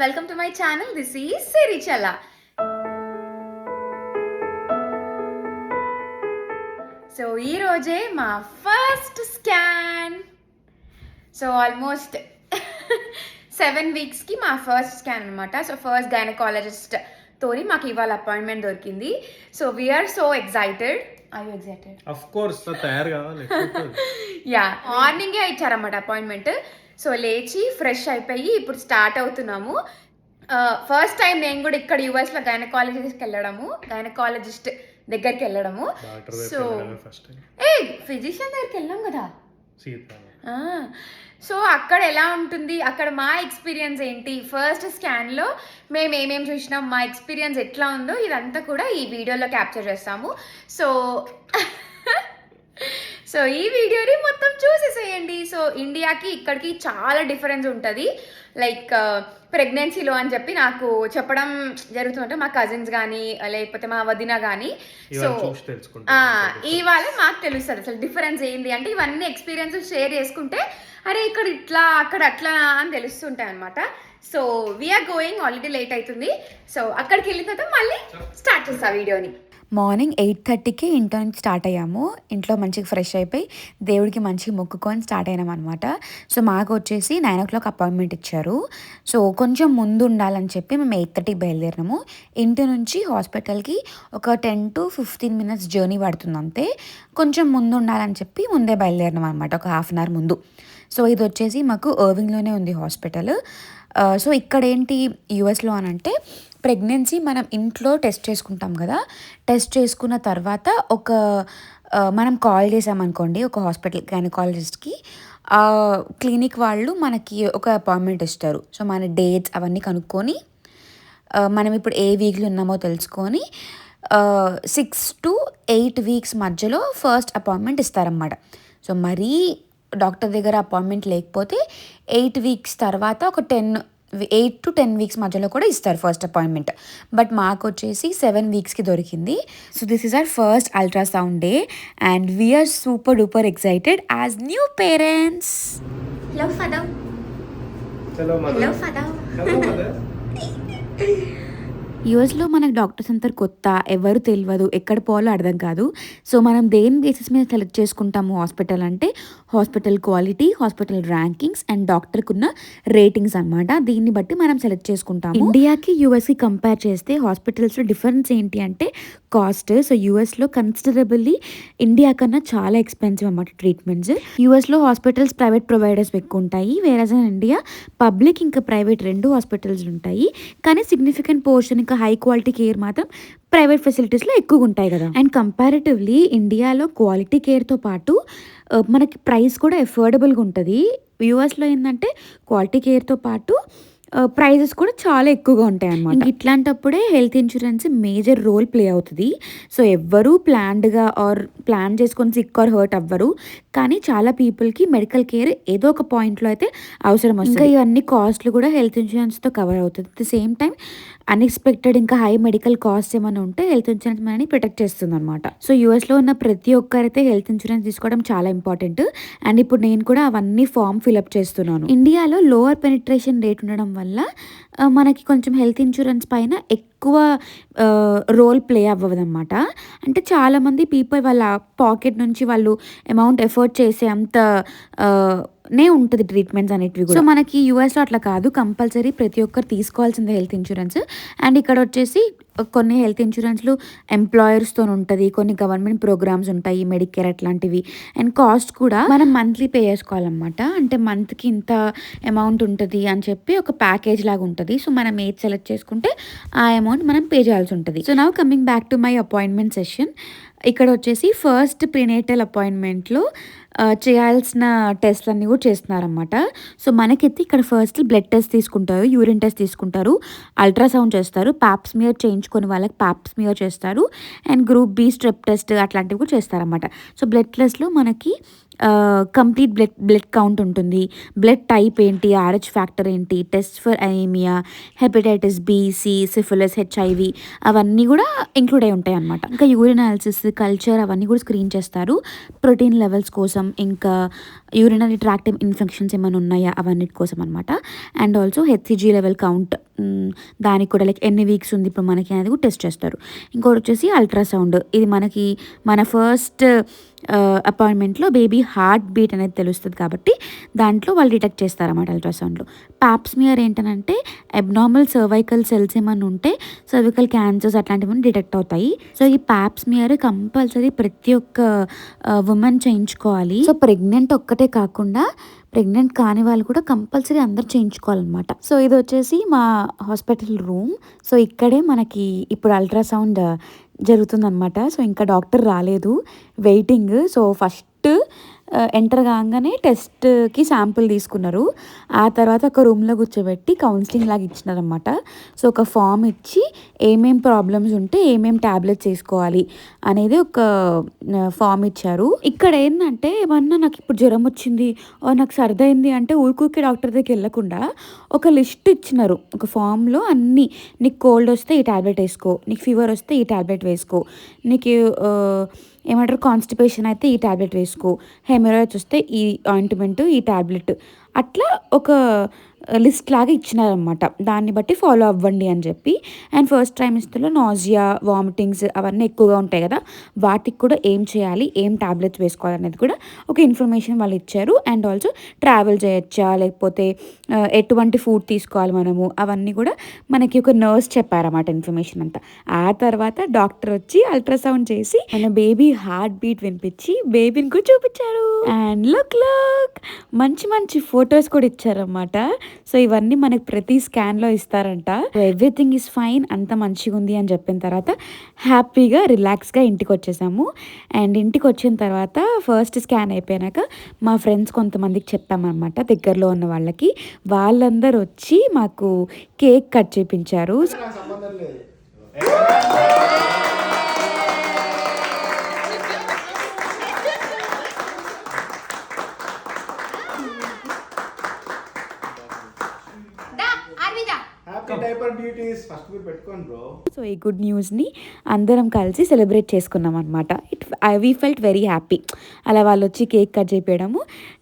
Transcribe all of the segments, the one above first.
Welcome to my channel. This is Sirichalla. So ఈ రోజే మా ఫస్ట్ స్కాన్. సో ఆల్మోస్ట్ 7 వీక్స్కి మా ఫస్ట్ స్కాన్ అనమాట. సో ఫస్ట్ గైనకాలజిస్ట్ తోని మాకు ఇవాళ అపాయింట్మెంట్ దొరికింది. So we are so excited. Are you excited? Of course, తయారు కావాలి. యా, మార్నింగే ఇచ్చారన్నమాట అపాయింట్మెంట్. సో లేచి ఫ్రెష్ అయిపోయి ఇప్పుడు స్టార్ట్ అవుతున్నాము. ఫస్ట్ టైం నేను కూడా ఇక్కడ యూఎస్లో గైనకాలజిస్ట్కి వెళ్ళడము, గైనకాలజిస్ట్ దగ్గరికి వెళ్ళడము. సో ఫిజిషియన్ దగ్గరికి వెళ్ళాం కదా. సో అక్కడ ఎలా ఉంటుంది, అక్కడ మా ఎక్స్పీరియన్స్ ఏంటి, ఫస్ట్ స్కాన్లో మేము ఏమేమి చూసినాం, మా ఎక్స్పీరియన్స్ ఎట్లా ఉందో ఇదంతా కూడా ఈ వీడియోలో క్యాప్చర్ చేస్తాము. సో ఈ వీడియోని మొత్తం చూసేసేయండి. సో ఇండియాకి ఇక్కడికి చాలా డిఫరెన్స్ ఉంటుంది. లైక్ ప్రెగ్నెన్సీలో అని చెప్పి నాకు చెప్పడం జరుగుతుంటే మా కజిన్స్ కానీ లేకపోతే మా వదిన కానీ, సో ఇవాళ మాకు తెలుస్తుంది అసలు డిఫరెన్స్ ఏంటి అంటే, ఇవన్నీ ఎక్స్పీరియన్స్ షేర్ చేసుకుంటే అరే ఇక్కడ ఇట్లా అక్కడ అట్లా అని తెలుస్తుంటాయి అనమాట. So we're going, already late అవుతుంది. సో అక్కడికి వెళ్ళిన తర్వాత మళ్ళీ స్టార్ట్ చేస్తా వీడియోని. మార్నింగ్ 8:30కి ఇంట్లో నుంచి స్టార్ట్ అయ్యాము. ఇంట్లో మంచిగా ఫ్రెష్ అయిపోయి దేవుడికి మంచిగా మొక్కుకొని స్టార్ట్ అయినాం అనమాట. సో మాకు వచ్చేసి 9 o'clock అపాయింట్మెంట్ ఇచ్చారు. సో కొంచెం ముందు ఉండాలని చెప్పి మేము 8:30కి బయలుదేరినాము. ఇంటి నుంచి హాస్పిటల్కి ఒక 10 to 15 minutes జర్నీ పడుతుంది అంతే. కొంచెం ముందు ఉండాలని చెప్పి ముందే బయలుదేరినాం అనమాట, ఒక హాఫ్ అన్ అవర్ ముందు. సో ఇది వచ్చేసి మాకు ఎర్వింగ్లోనే ఉంది హాస్పిటల్. సో ఇక్కడ ఏంటి యూఎస్లో అని అంటే, ప్రెగ్నెన్సీ మనం ఇంట్లో టెస్ట్ చేసుకుంటాం కదా, టెస్ట్ చేసుకున్న తర్వాత మనం కాల్ చేసామనుకోండి ఒక హాస్పిటల్ గైనకాలజిస్ట్కి, క్లినిక్ వాళ్ళు మనకి ఒక అపాయింట్మెంట్ ఇస్తారు. సో మన డేట్స్ అవన్నీ కనుక్కొని మనం ఇప్పుడు ఏ వీక్లో ఉన్నామో తెలుసుకొని 6 to 8 weeks మధ్యలో ఫస్ట్ అపాయింట్మెంట్ ఇస్తారన్నమాట. సో మరీ డాక్టర్ దగ్గర అపాయింట్మెంట్ లేకపోతే 8 weeks తర్వాత ఒక 8 to 10 weeks మధ్యలో కూడా ఇస్తారు ఫస్ట్ అపాయింట్మెంట్. బట్ మాకు వచ్చేసి 7 weeksకి దొరికింది. So this is our first ultrasound day and we're super duper excited as new parents. Hello father. Hello father. యూఎస్లో మనకు డాక్టర్స్ అంతా కొత్త, ఎవరు తెలియదు, ఎక్కడ పోవాలో అర్థం కాదు. సో మనం దేని బేసిస్ మీద సెలెక్ట్ చేసుకుంటాము హాస్పిటల్ అంటే, hospital quality, hospital rankings and డాక్టర్కి ఉన్న రేటింగ్స్ అనమాట. దీన్ని బట్టి మనం సెలెక్ట్ చేసుకుంటాము. ఇండియాకి యూఎస్కి కంపేర్ చేస్తే హాస్పిటల్స్లో డిఫరెన్స్ ఏంటి అంటే కాస్ట్. సో యూఎస్లో కన్సిడరబుల్లీ ఇండియా కన్నా చాలా ఎక్స్పెన్సివ్ అన్నమాట ట్రీట్మెంట్స్. యూఎస్లో హాస్పిటల్స్ ప్రైవేట్ ప్రొవైడర్స్ ఎక్కువ ఉంటాయి, వేరేజ్ ఇన్ ఇండియా పబ్లిక్ ఇంకా ప్రైవేట్ 2 హాస్పిటల్స్ ఉంటాయి. కానీ సిగ్నిఫికెంట్ పోర్షన్ ఇంకా హై క్వాలిటీ కేర్ మాత్రం ప్రైవేట్ ఫెసిలిటీస్లో ఎక్కువగా ఉంటాయి కదా. అండ్ కంపారిటివ్లీ ఇండియాలో క్వాలిటీ కేర్తో పాటు మనకి ప్రైస్ కూడా అఫోర్డబుల్గా ఉంటుంది. యూఎస్లో ఏంటంటే క్వాలిటీ కేర్తో పాటు ప్రైజెస్ కూడా చాలా ఎక్కువగా ఉంటాయి అన్నమాట. ఇట్లాంటప్పుడే health insurance major role play అవుతుంది. సో ఎవ్వరూ ప్లాన్డ్గా ఆర్ ప్లాన్ చేసుకొని సిక్ ఆర్ హర్ట్ అవ్వరు, కానీ చాలా పీపుల్కి మెడికల్ కేర్ ఏదో ఒక పాయింట్లో అయితే అవసరం వస్తుంది. ఇంకా ఇవన్నీ కాస్ట్లు కూడా హెల్త్ ఇన్సూరెన్స్తో కవర్ అవుతుంది. At the same time unexpected ఇంకా హై మెడికల్ కాస్ట్ ఏమైనా ఉంటే హెల్త్ ఇన్సూరెన్స్ మనని ప్రొటెక్ట్ చేస్తుంది అనమాట. సో యూఎస్లో ఉన్న ప్రతి ఒక్కరైతే హెల్త్ ఇన్సూరెన్స్ తీసుకోవడం చాలా ఇంపార్టెంట్. అండ్ ఇప్పుడు నేను కూడా అవన్నీ ఫామ్ ఫిల్అప్ చేస్తున్నాను. ఇండియాలో లోవర్ పెనిట్రేషన్ రేట్ ఉండడం వల్ల మనకి కొంచెం హెల్త్ ఇన్సూరెన్స్ పైన ఎక్కువ రోల్ ప్లే అవ్వదన్నమాట. అంటే చాలామంది పీపుల్ వాళ్ళ పాకెట్ నుంచి వాళ్ళు అమౌంట్ ఎఫర్ట్ చేసే అంత ఉంటుంది ట్రీట్మెంట్స్ అనేటివి కూడా. సో మనకి యూఎస్లో అట్లా కాదు, కంపల్సరీ ప్రతి ఒక్కరు తీసుకోవాల్సిందే హెల్త్ ఇన్సూరెన్స్. అండ్ ఇక్కడ వచ్చేసి కొన్ని హెల్త్ ఇన్సూరెన్స్లు ఎంప్లాయర్స్తో ఉంటుంది, కొన్ని గవర్నమెంట్ ప్రోగ్రామ్స్ ఉంటాయి, మెడికేర్ అట్లాంటివి. అండ్ కాస్ట్ కూడా మనం మంత్లీ పే చేసుకోవాలన్నమాట. అంటే మంత్కి ఇంత అమౌంట్ ఉంటుంది అని చెప్పి ఒక ప్యాకేజ్ లాగా ఉంటుంది. సో మనం ఏది సెలెక్ట్ చేసుకుంటే ఆ అమౌంట్ మనం పే చేయాల్సి ఉంటుంది. So now coming back to my appointment session. ఇక్కడ వచ్చేసి ఫస్ట్ ప్రీనేటల్ అపాయింట్మెంట్లో చేయాల్సిన టెస్ట్లన్నీ కూడా చేస్తున్నారన్నమాట. సో మనకైతే ఇక్కడ ఫస్ట్ బ్లడ్ టెస్ట్ తీసుకుంటారు, యూరిన్ టెస్ట్ తీసుకుంటారు, అల్ట్రాసౌండ్ చేస్తారు, ప్యాప్ స్మియర్ చేయించుకొని వాళ్ళకి ప్యాప్ స్మియర్ చేస్తారు, and group B strep test అట్లాంటివి కూడా చేస్తారన్నమాట. సో బ్లడ్ టెస్ట్లో మనకి కంప్లీట్ బ్లడ్ కౌంట్ ఉంటుంది, బ్లడ్ టైప్ ఏంటి, RH ఫ్యాక్టర్ ఏంటి, test for anaemia, hepatitis B, C, syphilis, HIV అవన్నీ కూడా ఇంక్లూడ్ అయి ఉంటాయి అన్నమాట. ఇంకా యూరిన్ అనాలిసిస్, కల్చర్ అవన్నీ కూడా స్క్రీన్ చేస్తారు ప్రోటీన్ లెవెల్స్ కోసం, ఇంకా యూరినరీ ట్రాక్ట్ ఇన్ఫెక్షన్స్ ఏమైనా ఉన్నాయా అవన్నిటి కోసం అనమాట. And also HCG level count దానికి కూడా లైక్ ఎన్ని వీక్స్ ఉంది ఇప్పుడు మనకి అనేది కూడా టెస్ట్ చేస్తారు. ఇంకోటి వచ్చేసి అల్ట్రాసౌండ్. ఇది మనకి మన ఫస్ట్ అపాయింట్మెంట్లో బేబీ హార్ట్ బీట్ అనేది తెలుస్తుంది కాబట్టి దాంట్లో వాళ్ళు డిటెక్ట్ చేస్తారన్నమాట అల్ట్రాసౌండ్లో. పాప్స్మియర్ ఏంటనంటే అబ్నార్మల్ సర్వైకల్ సెల్స్ ఏమైనా ఉంటే సర్వికల్ క్యాన్సర్స్ అట్లాంటివన్నీ డిటెక్ట్ అవుతాయి. సో ఈ పాప్స్మియర్ కంపల్సరీ ప్రతి ఒక్క ఉమెన్ చేయించుకోవాలి. సో ప్రెగ్నెంట్ ఒక్కటే కాకుండా ప్రెగ్నెంట్ కాని వాళ్ళు కూడా కంపల్సరీ అందరు చేయించుకోవాలన్నమాట. సో ఇది వచ్చేసి మా హాస్పిటల్ రూమ్. సో ఇక్కడే మనకి ఇప్పుడు అల్ట్రాసౌండ్ జరుగుతుందన్నమాట. సో ఇంకా డాక్టర్ రాలేదు, వెయిటింగ్. సో ఫస్ట్ ఎంటర్ కాగానే టెస్ట్కి శాంపుల్ తీసుకున్నారు. ఆ తర్వాత ఒక రూమ్లో కూర్చోబెట్టి కౌన్సిలింగ్ లాగా ఇచ్చినారనమాట. సో ఒక ఫామ్ ఇచ్చి ఏమేం ప్రాబ్లమ్స్ ఉంటే ఏమేం ట్యాబ్లెట్స్ వేసుకోవాలి అనేది ఒక ఫామ్ ఇచ్చారు. ఇక్కడ ఏంటంటే ఏమన్నా నాకు ఇప్పుడు జ్వరం వచ్చింది, నాకు సర్దైంది అంటే ఊరికి డాక్టర్ దగ్గరికి వెళ్ళకుండా ఒక లిస్ట్ ఇచ్చినారు ఒక ఫామ్లో. అన్నీ నీకు కోల్డ్ వస్తే ఈ ట్యాబ్లెట్ వేసుకో, నీకు ఫీవర్ వస్తే ఈ ట్యాబ్లెట్ వేసుకో, నీకు ఏమంటారు కాన్స్టిపేషన్ అయితే ఈ ట్యాబ్లెట్ వేసుకో, హెమరాయిడ్స్ వస్తే ఈ ఆయింట్మెంట్ ఈ ట్యాబ్లెట్, అట్లా ఒక లిస్ట్ లాగా ఇచ్చినారనమాట. దాన్ని బట్టి ఫాలో అవ్వండి అని చెప్పి. అండ్ ఫస్ట్ ట్రైమిస్టర్లో నాజియా, వామిటింగ్స్ అవన్నీ ఎక్కువగా ఉంటాయి కదా, వాటికి కూడా ఏం చేయాలి, ఏం ట్యాబ్లెట్స్ వేసుకోవాలి అనేది కూడా ఒక ఇన్ఫర్మేషన్ వాళ్ళు ఇచ్చారు. అండ్ ఆల్సో ట్రావెల్ చేయొచ్చా లేకపోతే ఎటువంటి ఫుడ్ తీసుకోవాలి మనము, అవన్నీ కూడా మనకి ఒక నర్స్ చెప్పారన్నమాట ఇన్ఫర్మేషన్ అంతా. ఆ తర్వాత డాక్టర్ వచ్చి అల్ట్రాసౌండ్ చేసి మన బేబీ హార్ట్ బీట్ వినిపించి బేబీని కూడా చూపించారు. అండ్ లుక్ మంచి మంచి ఫొటోస్ కూడా ఇచ్చారన్నమాట. సో ఇవన్నీ మనకి ప్రతి స్కాన్లో ఇస్తారంట. ఎవ్రీథింగ్ ఈజ్ ఫైన్, అంత మంచిగా ఉంది అని చెప్పిన తర్వాత హ్యాపీగా రిలాక్స్గా ఇంటికి వచ్చేసాము. అండ్ ఇంటికి వచ్చిన తర్వాత ఫస్ట్ స్కాన్ అయిపోయాక మా ఫ్రెండ్స్ కొంతమందికి చెప్పామన్నమాట, దగ్గరలో ఉన్న వాళ్ళకి. వాళ్ళందరూ వచ్చి మాకు కేక్ కట్ చేయించారు. సో ఈ గుడ్ న్యూస్ని అందరం కలిసి సెలబ్రేట్ చేసుకున్నాం అనమాట. We felt very happy. అలా వాళ్ళు వచ్చి కేక్ కట్ చేయించడము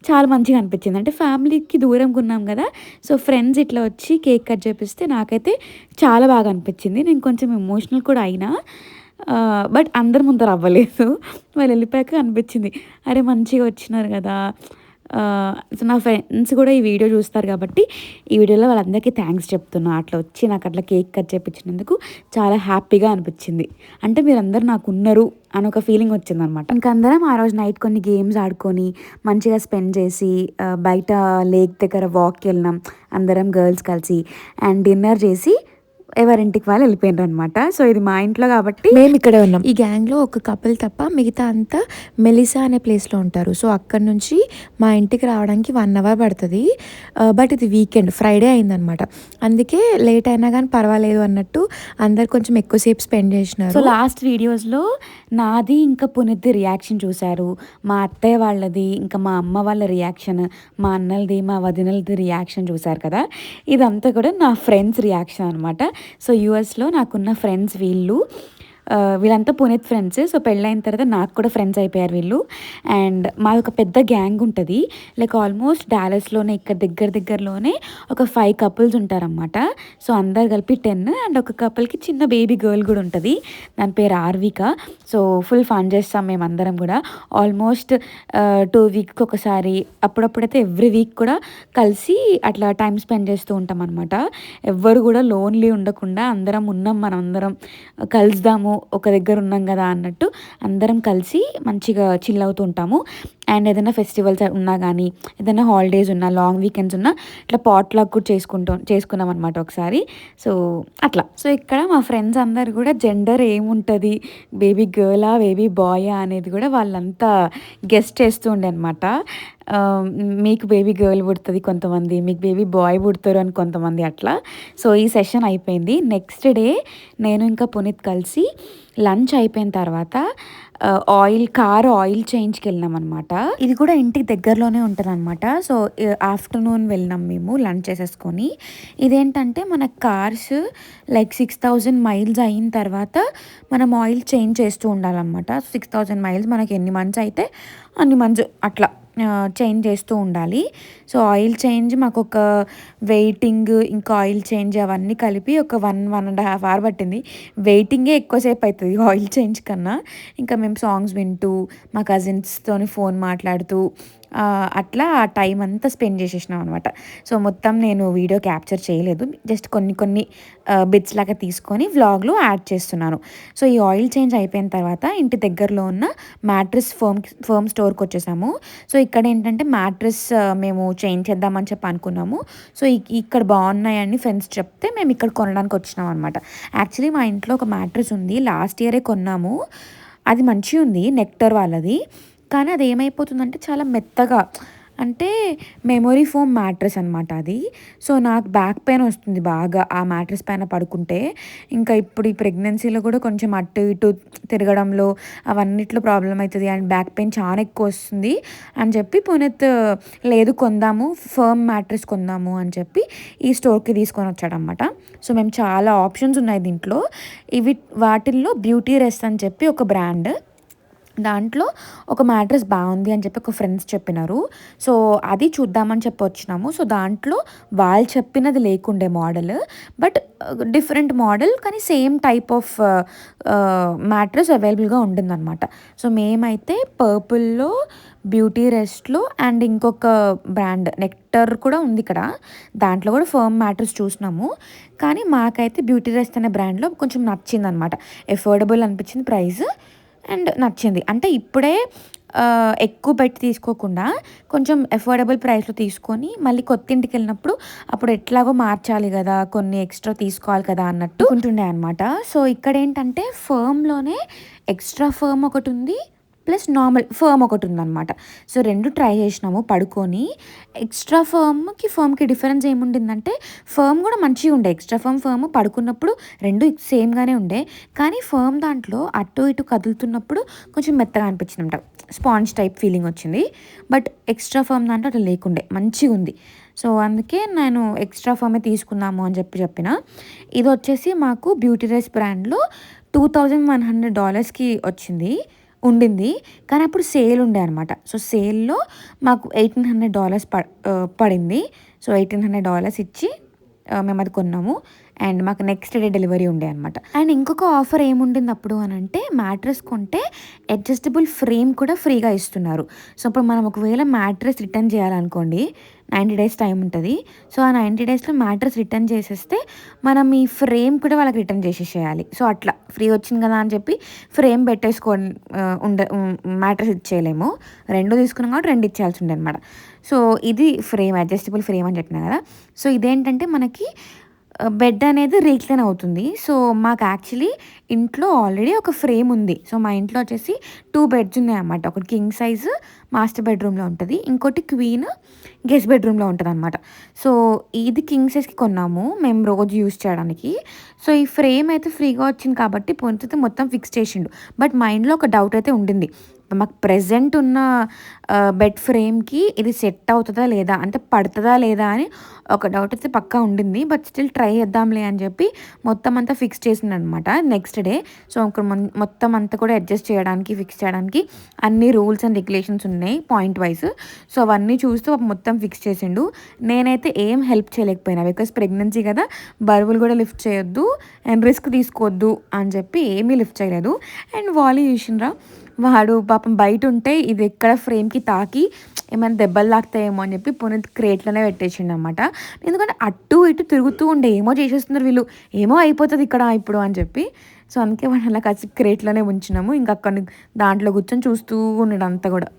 చాలా మంచిగా అనిపించింది. అంటే ఫ్యామిలీకి దూరంగా ఉన్నాం కదా, సో ఫ్రెండ్స్ ఇట్లా వచ్చి కేక్ కట్ చేపిస్తే నాకైతే చాలా బాగా అనిపించింది. నేను కొంచెం ఎమోషనల్ కూడా అయినా, బట్ అందరి ముందర అవ్వలేదు. వాళ్ళు వెళ్ళిపోయాక అనిపించింది, అరే మంచిగా వచ్చినారు కదా. సో నా ఫ్రెండ్స్ కూడా ఈ వీడియో చూస్తారు కాబట్టి ఈ వీడియోలో వాళ్ళందరికీ థ్యాంక్స్ చెప్తున్నా. అట్లా వచ్చి నాకు అట్లా కేక్ కట్ చేయించినందుకు చాలా హ్యాపీగా అనిపించింది. అంటే మీరందరూ నాకు ఉన్నారు అని ఒక ఫీలింగ్ వచ్చింది అనమాట. ఇంకందరం ఆ రోజు నైట్ కొన్ని గేమ్స్ ఆడుకొని మంచిగా స్పెండ్ చేసి బయట లేక్ దగ్గర వాక్కి వెళ్ళినాం అందరం గర్ల్స్ కలిసి. అండ్ డిన్నర్ చేసి ఎవరింటికి వాళ్ళు వెళ్ళిపోయినారు అనమాట. సో ఇది మా ఇంట్లో కాబట్టి మేము ఇక్కడే ఉన్నాం. ఈ గ్యాంగ్లో ఒక కపుల్ తప్ప మిగతా అంతా మెలిసా అనే ప్లేస్లో ఉంటారు. సో అక్కడ నుంచి మా ఇంటికి రావడానికి 1 hour పడుతుంది. బట్ ఇది వీకెండ్, ఫ్రైడే అయిందనమాట. అందుకే లేట్ అయినా కానీ పర్వాలేదు అన్నట్టు అందరు కొంచెం ఎక్కువసేపు స్పెండ్ చేసినారు. సో లాస్ట్ వీడియోస్లో నాది ఇంకా పునీత్ది రియాక్షన్ చూశారు, మా అత్తయ్య వాళ్ళది, ఇంకా మా అమ్మ వాళ్ళ రియాక్షన్, మా అన్నలది, మా వదినలది రియాక్షన్ చూశారు కదా. ఇదంతా కూడా నా ఫ్రెండ్స్ రియాక్షన్ అనమాట. సో యూఎస్లో నాకున్న ఫ్రెండ్స్ వీళ్ళంతా పునీత్ ఫ్రెండ్స్. సో పెళ్ళైన తర్వాత నాకు కూడా ఫ్రెండ్స్ అయిపోయారు వీళ్ళు. అండ్ మాది ఒక పెద్ద గ్యాంగ్ ఉంటుంది, లైక్ ఆల్మోస్ట్ డాలస్లోనే ఇక్కడ దగ్గరలోనే ఒక 5 couples ఉంటారన్నమాట. సో అందరు కలిపి 10. అండ్ ఒక కపుల్కి చిన్న బేబీ గర్ల్ కూడా ఉంటుంది, దాని పేరు ఆర్విక. సో ఫుల్ ఫన్ చేస్తాం మేమందరం కూడా. ఆల్మోస్ట్ 2 weeks ఒకసారి, అప్పుడప్పుడైతే ఎవ్రీ వీక్ కూడా కలిసి అట్లా టైం స్పెండ్ చేస్తూ ఉంటాం అనమాట. ఎవ్వరు కూడా లోన్లీ ఉండకుండా అందరం ఉన్నాం, మనం అందరం కలుద్దాము, ఒక దగ్గర ఉన్నాం కదా అన్నట్టు అందరం కలిసి మంచిగా చిల్ అవుతూ ఉంటాము. అండ్ ఏదైనా ఫెస్టివల్స్ ఉన్నా కానీ, ఏదైనా హాలిడేస్ ఉన్నా, లాంగ్ వీకెండ్స్ ఉన్నా ఇట్లా పాట్లాగ్ కూడా చేసుకున్నాం అనమాట ఒకసారి. సో అట్లా. సో ఇక్కడ మా ఫ్రెండ్స్ అందరు కూడా జెండర్ ఏముంటుంది, బేబీ గర్లా బేబీ బాయా అనేది కూడా వాళ్ళంతా గెస్ట్ చేస్తూ ఉండే అనమాట. మీకు బేబీ గర్ల్ పుడుతుంది కొంతమంది, మీకు బేబీ బాయ్ పుడతారు అని కొంతమంది అట్లా. సో ఈ సెషన్ అయిపోయింది. నెక్స్ట్ డే నేను ఇంకా పునీత్ కలిసి లంచ్ అయిపోయిన తర్వాత కార్ ఆయిల్ చేంజ్కి వెళ్ళినాం అనమాట. ఇది కూడా ఇంటికి దగ్గరలోనే ఉంటుంది అనమాట. సో ఆఫ్టర్నూన్ వెళ్ళినాం మేము లంచ్ చేసేసుకొని. ఇదేంటంటే మన కార్స్ లైక్ 6000 miles అయిన తర్వాత మనం ఆయిల్ చేంజ్ చేస్తూ ఉండాలన్నమాట. 6000 miles మనకి ఎన్ని మంత్స్ అయితే అన్ని మంత్స్ అట్లా చేంజ్ చేస్తూ ఉండాలి. సో ఆయిల్ చేంజ్ మాకు ఒక వెయిటింగ్ ఇంకా ఆయిల్ చేంజ్ అవన్నీ కలిపి ఒక 1.5 అవర్ పట్టింది. వెయిటింగే ఎక్కువసేపు అవుతుంది ఆయిల్ చేంజ్ కన్నా. ఇంకా మేము సాంగ్స్ వింటూ మా కజిన్స్తోని ఫోన్ మాట్లాడుతూ అట్లా ఆ టైం అంతా స్పెండ్ చేసేసినాం అనమాట. సో మొత్తం నేను వీడియో క్యాప్చర్ చేయలేదు, జస్ట్ కొన్ని కొన్ని బిట్స్ లాగా తీసుకొని వ్లాగ్లో యాడ్ చేస్తున్నాను. సో ఈ ఆయిల్ చేంజ్ అయిపోయిన తర్వాత ఇంటి దగ్గరలో ఉన్న మ్యాట్రెస్ ఫర్మ్ స్టోర్కి వచ్చేసాము. సో ఇక్కడ ఏంటంటే మ్యాట్రెస్ మేము చేంజ్ చేద్దామని చెప్పి అనుకున్నాము. సో ఇక్కడ బాగున్నాయని ఫ్రెండ్స్ చెప్తే మేము ఇక్కడ కొనడానికి వచ్చినాం అనమాట. యాక్చువల్లీ మా ఇంట్లో ఒక మ్యాట్రెస్ ఉంది, లాస్ట్ ఇయరే కొన్నాము. అది మంచిగా ఉంది, నెక్టర్ వాళ్ళది. కానీ అది ఏమైపోతుందంటే చాలా మెత్తగా, అంటే మెమొరీ ఫోమ్ మ్యాట్రెస్ అనమాట అది. సో నాకు బ్యాక్ పెయిన్ వస్తుంది బాగా ఆ మ్యాట్రెస్ పైన పడుకుంటే. ఇంకా ఇప్పుడు ఈ ప్రెగ్నెన్సీలో కూడా కొంచెం అటు ఇటు తిరగడంలో అవన్నిట్లో ప్రాబ్లం అవుతుంది అండ్ బ్యాక్ పెయిన్ చాలా ఎక్కువ వస్తుంది అని చెప్పి పునీత్ లేదు కొందాము, ఫర్మ్ మ్యాట్రెస్ కొందాము అని చెప్పి ఈ స్టోర్కి తీసుకొని వచ్చాడనమాట. సో మేము చాలా ఆప్షన్స్ ఉన్నాయి దీంట్లో. వాటిల్లో బ్యూటీ రెస్ట్ అని చెప్పి ఒక బ్రాండ్, దాంట్లో ఒక మ్యాట్రెస్ బాగుంది అని చెప్పి ఒక ఫ్రెండ్స్ చెప్పినారు. సో అది చూద్దామని చెప్పి వచ్చినాము. సో దాంట్లో వాళ్ళు చెప్పినది లేకుండే మోడల్, బట్ డిఫరెంట్ మోడల్ కానీ సేమ్ టైప్ ఆఫ్ మ్యాట్రెస్ అవైలబుల్గా ఉంటుందన్నమాట. సో మేమైతే పర్పుల్లో, బ్యూటీ రెస్ట్లో అండ్ ఇంకొక బ్రాండ్ నెక్టర్ కూడా ఉంది ఇక్కడ, దాంట్లో కూడా ఫర్మ్ మ్యాట్రెస్ చూసినాము. కానీ మాకైతే బ్యూటీ రెస్ట్ అనే బ్రాండ్లో కొంచెం నచ్చింది అనమాట. ఎఫోర్డబుల్ అనిపించింది ప్రైస్ అండ్ నచ్చింది. అంటే ఇప్పుడే ఎక్కువ పెట్టి తీసుకోకుండా కొంచెం ఎఫోర్డబుల్ ప్రైస్లో తీసుకొని మళ్ళీ కొత్త ఇంటికి వెళ్ళినప్పుడు అప్పుడు ఎట్లాగో మార్చాలి కదా, కొన్ని ఎక్స్ట్రా తీసుకోవాలి కదా అన్నట్టు ఉంటుండే అనమాట. సో ఇక్కడ ఏంటంటే ఫర్మ్లోనే ఎక్స్ట్రా ఫర్మ్ ఒకటి ఉంది, ప్లస్ నార్మల్ ఫర్మ్ ఒకటి ఉందన్నమాట. సో రెండు ట్రై చేసినాము పడుకొని. ఎక్స్ట్రా ఫర్మ్కి డిఫరెన్స్ ఏముండిందంటే ఫర్మ్ కూడా మంచిగా ఉండే, ఎక్స్ట్రా ఫర్మ్ పడుకున్నప్పుడు రెండు సేమ్గానే ఉండే, కానీ ఫర్మ్ దాంట్లో అటు ఇటు కదులుతున్నప్పుడు కొంచెం మెత్తగా అనిపించింది, స్పాంజ్ టైప్ ఫీలింగ్ వచ్చింది. బట్ ఎక్స్ట్రా ఫర్మ్ దాంట్లో అట్లా లేకుండే, మంచిగా ఉంది. సో అందుకే నేను ఎక్స్ట్రా ఫర్మే తీసుకుందాము అని చెప్పిన. ఇది వచ్చేసి మాకు బ్యూటీ రైస్ బ్రాండ్లో $2,100కి ఉండింది. కానీ అప్పుడు సేల్ ఉండే అనమాట. సో సేల్లో మాకు $1,800 పడింది. సో $1,800 ఇచ్చి మేము అది కొన్నాము అండ్ మాకు నెక్స్ట్ డే డెలివరీ ఉండే అనమాట. అండ్ ఇంకొక ఆఫర్ ఏముండింది అప్పుడు అని అంటే, మ్యాట్రెస్ కొంటే అడ్జస్టబుల్ ఫ్రేమ్ కూడా ఫ్రీగా ఇస్తున్నారు. సో ఇప్పుడు మనం ఒకవేళ మ్యాట్రెస్ రిటర్న్ చేయాలనుకోండి, 90 days టైం ఉంటుంది. సో ఆ 90 daysలో మ్యాట్రెస్ రిటర్న్ చేసేస్తే మనం ఈ ఫ్రేమ్ కూడా వాళ్ళకి రిటర్న్ చేసేసేయాలి. సో అట్లా ఫ్రీ వచ్చింది కదా అని చెప్పి ఫ్రేమ్ పెట్టేసుకోండి, మ్యాట్రెస్ ఇచ్చేయలేము. రెండు తీసుకున్నాం కాబట్టి రెండు ఇచ్చేయాల్సి ఉండే అనమాట. సో ఇది ఫ్రేమ్, అడ్జస్టబుల్ ఫ్రేమ్ అని చెప్పిన కదా. సో ఇదేంటంటే మనకి బెడ్ అనేది రీక్లైన్ అవుతుంది. సో మాకు యాక్చువల్లీ ఇంట్లో ఆల్రెడీ ఒక ఫ్రేమ్ ఉంది. సో మా ఇంట్లో వచ్చేసి 2 బెడ్స్ ఉన్నాయన్నమాట. ఒకటి కింగ్ సైజు మాస్టర్ బెడ్రూమ్లో ఉంటుంది, ఇంకోటి క్వీన్ గెస్ట్ బెడ్రూమ్లో ఉంటుంది అనమాట. సో ఇది కింగ్ సైజ్కి కొన్నాము మేము రోజు యూజ్ చేయడానికి. సో ఈ ఫ్రేమ్ అయితే ఫ్రీగా వచ్చింది కాబట్టి పొందితే మొత్తం ఫిక్స్ చేసిండు. బట్ మైండ్లో ఒక డౌట్ అయితే ఉండింది, మాకు ప్రెజెంట్ ఉన్న బెడ్ ఫ్రేమ్కి ఇది సెట్ అవుతుందా లేదా, అంటే పడుతుందా లేదా అని ఒక డౌట్ అయితే పక్కా ఉండింది. బట్ స్టిల్ ట్రై చేద్దాంలే అని చెప్పి మొత్తం అంతా ఫిక్స్ చేసింది అనమాట నెక్స్ట్ డే. సో ఇక్కడ మొత్తం అంతా కూడా అడ్జస్ట్ చేయడానికి, ఫిక్స్ చేయడానికి అన్ని రూల్స్ అండ్ రెగ్యులేషన్స్ ఉన్నాయి పాయింట్ వైజ్. సో అవన్నీ చూస్తూ మొత్తం ఫిక్స్ చేసిండు. నేనైతే ఏం హెల్ప్ చేయలేకపోయినా, బికాస్ ప్రెగ్నెన్సీ కదా, బరువులు కూడా లిఫ్ట్ చేయొద్దు అండ్ రిస్క్ తీసుకోవద్దు అని చెప్పి ఏమీ లిఫ్ట్ చేయలేదు. అండ్ వాలీ చూసిండ్రా, వాడు పాపం బయట ఉంటే ఇది ఎక్కడ ఫ్రేమ్కి తాకి ఏమైనా దెబ్బలు తాకుతాయేమో అని చెప్పి పునీత్ క్రేట్లోనే పెట్టేసిండు అనమాట. ఎందుకంటే అటు ఇటు తిరుగుతూ ఉండే, ఏమో చేసేస్తున్నారు వీళ్ళు, ఏమో అయిపోతుంది ఇక్కడ ఇప్పుడు అని చెప్పి. సో అందుకే వాడు అలా కలిసి క్రేట్లోనే ఉంచినాము. ఇంకా అక్కడ దాంట్లో కూర్చొని చూస్తూ ఉన్నాడు అంతా కూడా.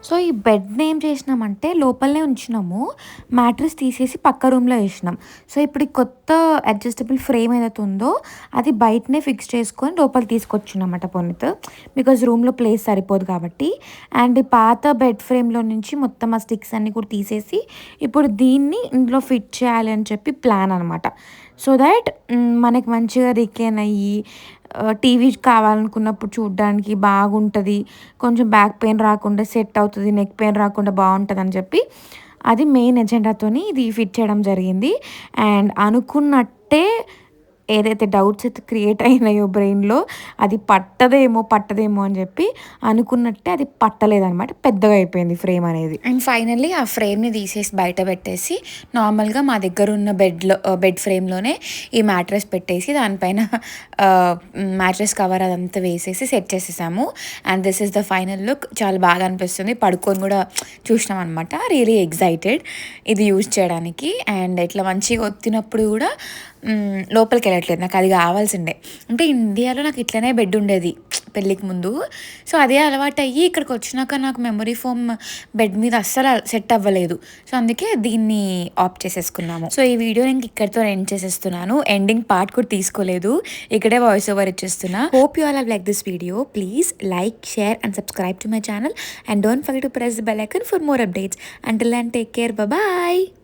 సో ఈ బెడ్ని ఏం చేసినామంటే లోపలనే ఉంచినాము, మ్యాట్రెస్ తీసేసి పక్క రూమ్లో వేసినాం. సో ఇప్పుడు ఈ కొత్త అడ్జస్టబుల్ ఫ్రేమ్ ఏదైతే ఉందో అది బయటనే ఫిక్స్ చేసుకొని లోపల తీసుకొచ్చినామట పొన్నిత్, బికాజ్ రూమ్లో ప్లేస్ సరిపోదు కాబట్టి. అండ్ ఈ పాత బెడ్ ఫ్రేమ్లో నుంచి మొత్తం ఆ స్టిక్స్ అన్నీ కూడా తీసేసి ఇప్పుడు దీన్ని ఇందులో ఫిట్ చేయాలి అని చెప్పి ప్లాన్ అనమాట. సో దాట్ మనకి మంచిగా రిక్లైన్ అయ్యి టీవీ కావాలనుకున్నప్పుడు చూడడానికి బాగుంటుంది, కొంచెం బ్యాక్ పెయిన్ రాకుండా సెట్ అవుతుంది, నెక్ పెయిన్ రాకుండా బాగుంటుంది అని చెప్పి అది మెయిన్ ఎజెండాతోని ఇది ఫిట్ చేయడం జరిగింది. అండ్ అనుకున్నట్టే ఏదైతే డౌట్స్ అయితే క్రియేట్ అయినాయో బ్రెయిన్లో అది పట్టదేమో అని చెప్పి అనుకున్నట్టే అది పట్టలేదన్నమాట, పెద్దగా అయిపోయింది ఫ్రేమ్ అనేది. అండ్ ఫైనల్లీ ఆ ఫ్రేమ్ని తీసేసి బయట పెట్టేసి నార్మల్గా మా దగ్గర ఉన్న బెడ్ ఫ్రేమ్లోనే ఈ మ్యాట్రెస్ పెట్టేసి దానిపైన మ్యాట్రెస్ కవర్ అదంతా వేసేసి సెట్ చేసేసాము. And this is the final look. చాలా బాగా అనిపిస్తుంది, పడుకొని కూడా చూసినాం అనమాట. రియలీ ఎక్సైటెడ్ ఇది యూజ్ చేయడానికి. అండ్ ఇట్లా మంచిగా ఒత్తినప్పుడు కూడా లోపలికి వెళ్ళట్లేదు, నాకు అది కావాల్సిండే. అంటే ఇండియాలో నాకు ఇట్లనే బెడ్ ఉండేది పెళ్ళికి ముందు, సో అదే అలవాటు అయ్యి ఇక్కడికి వచ్చినాక నాకు మెమరీ ఫోమ్ బెడ్ మీద అస్సలు సెట్ అవ్వలేదు. సో అందుకే దీన్ని ఆప్ట్ చేసేసుకున్నాము. సో ఈ వీడియో నేను ఇక్కడితో ఎండ్ చేసేస్తున్నాను. ఎండింగ్ పార్ట్ కూడా తీసుకోలేదు, ఇక్కడే వాయిస్ ఓవర్ ఇచ్చేస్తున్నా. Hope you all like this video. Please like, share and subscribe to my channel. And don't forget to press the bell icon for more updates. Until then, take care. Bye bye.